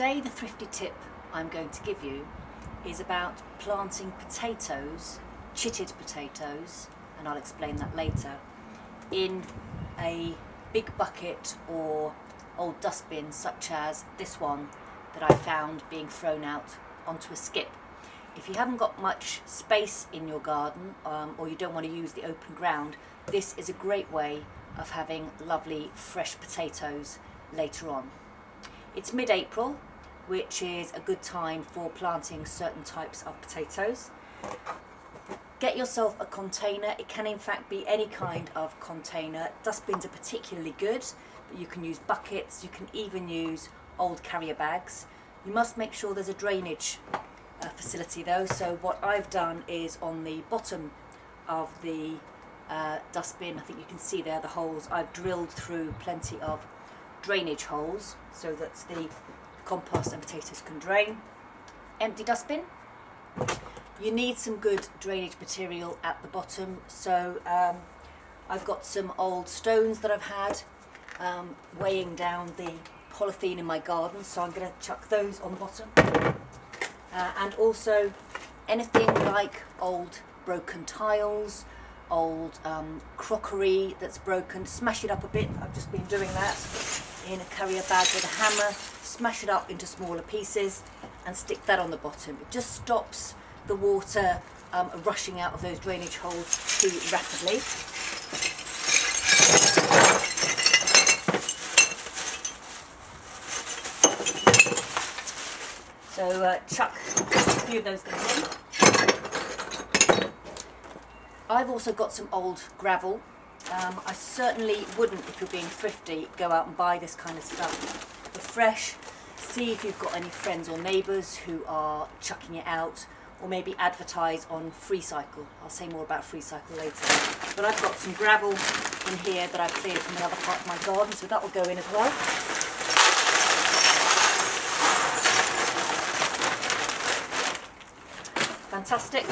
Today the thrifty tip I'm going to give you is about planting potatoes, chitted potatoes, and I'll explain that later, in a big bucket or old dustbin such as this one that I found being thrown out onto a skip. If you haven't got much space in your garden or you don't want to use the open ground, this is a great way of having lovely fresh potatoes later on. It's mid-April, which is a good time for planting certain types of potatoes. Get yourself a container. It can in fact be any kind of container. Dustbins are particularly good, but you can use buckets, you can even use old carrier bags. You must make sure there's a drainage facility though, so what I've done is on the bottom of the dustbin, I think you can see there the holes, I've drilled through plenty of drainage holes so that the compost and potatoes can drain. Empty dustbin. You need some good drainage material at the bottom, so I've got some old stones that I've had weighing down the polythene in my garden, so I'm going to chuck those on the bottom. And also anything like old broken tiles, old crockery that's broken, smash it up a bit. I've just been doing that in a carrier bag with a hammer, smash it up into smaller pieces and stick that on the bottom. It just stops the water rushing out of those drainage holes too rapidly. So chuck a few of those things in. I've also got some old gravel. I certainly wouldn't, if you're being thrifty, go out and buy this kind of stuff. They're fresh. See if you've got any friends or neighbours who are chucking it out, or maybe advertise on freecycle. I'll say more about freecycle later. But I've got some gravel in here that I've cleared from another part of my garden, so that will go in as well. Fantastic.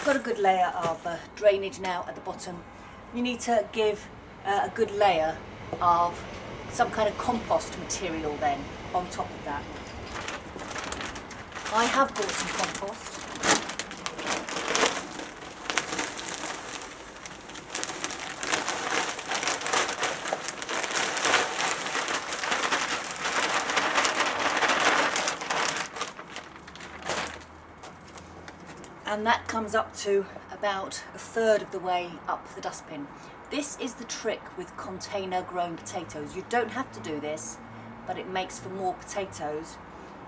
Got a good layer of drainage now at the bottom. You need to give a good layer of some kind of compost material then on top of that. I have bought some compost. And that comes up to about a third of the way up the dustbin. This is the trick with container grown potatoes. You don't have to do this, but it makes for more potatoes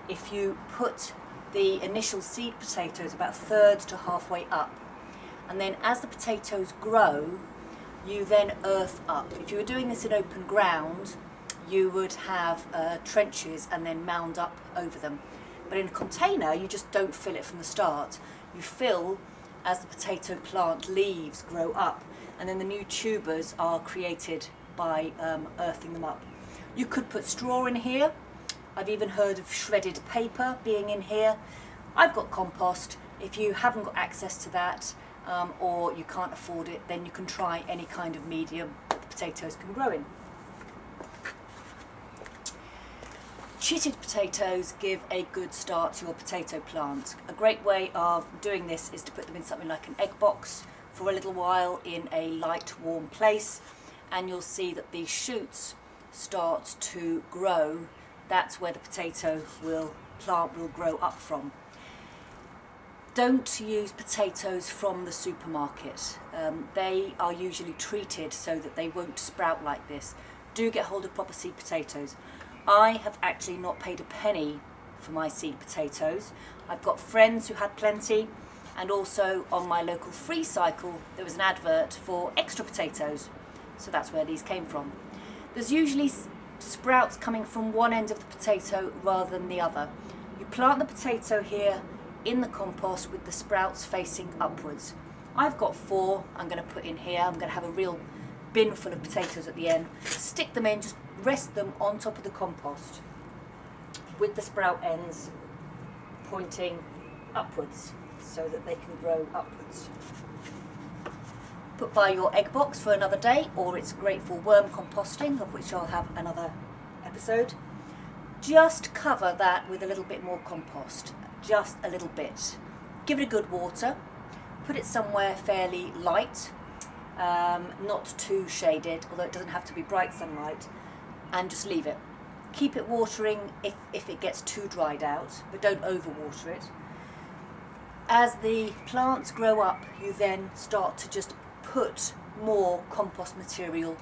if you put the initial seed potatoes about a third to halfway up, and then as the potatoes grow you then earth up. If you were doing this in open ground you would have trenches and then mound up over them, but in a container you just don't fill it from the start. You fill as the potato plant leaves grow up, and then the new tubers are created by earthing them up. You could put straw in here. I've even heard of shredded paper being in here. I've got compost. If you haven't got access to that or you can't afford it, then you can try any kind of medium that the potatoes can grow in. Chitted potatoes give a good start to your potato plant. A great way of doing this is to put them in something like an egg box for a little while in a light, warm place, and you'll see that these shoots start to grow. That's where the potato plant will grow up from. Don't use potatoes from the supermarket. They are usually treated so that they won't sprout like this. Do get hold of proper seed potatoes. I have actually not paid a penny for my seed potatoes. I've got friends who had plenty, and also on my local freecycle there was an advert for extra potatoes, so that's where these came from. There's usually sprouts coming from one end of the potato rather than the other. You plant the potato here in the compost with the sprouts facing upwards. I've got 4 I'm going to put in here. I'm going to have a real bin full of potatoes at the end. Stick them in, just rest them on top of the compost with the sprout ends pointing upwards so that they can grow upwards. Put by your egg box for another day, or it's great for worm composting, of which I'll have another episode. just cover that with a little bit more compost, just a little bit. Give it a good water, put it somewhere fairly light, not too shaded, although it doesn't have to be bright sunlight, and just leave it. Keep it watering if it gets too dried out, but don't overwater it. As the plants grow up, you then start to just put more compost material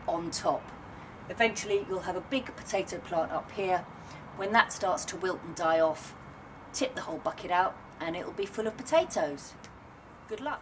on top. Eventually you'll have a big potato plant up here. When that starts to wilt and die off, tip the whole bucket out and it'll be full of potatoes. Good luck.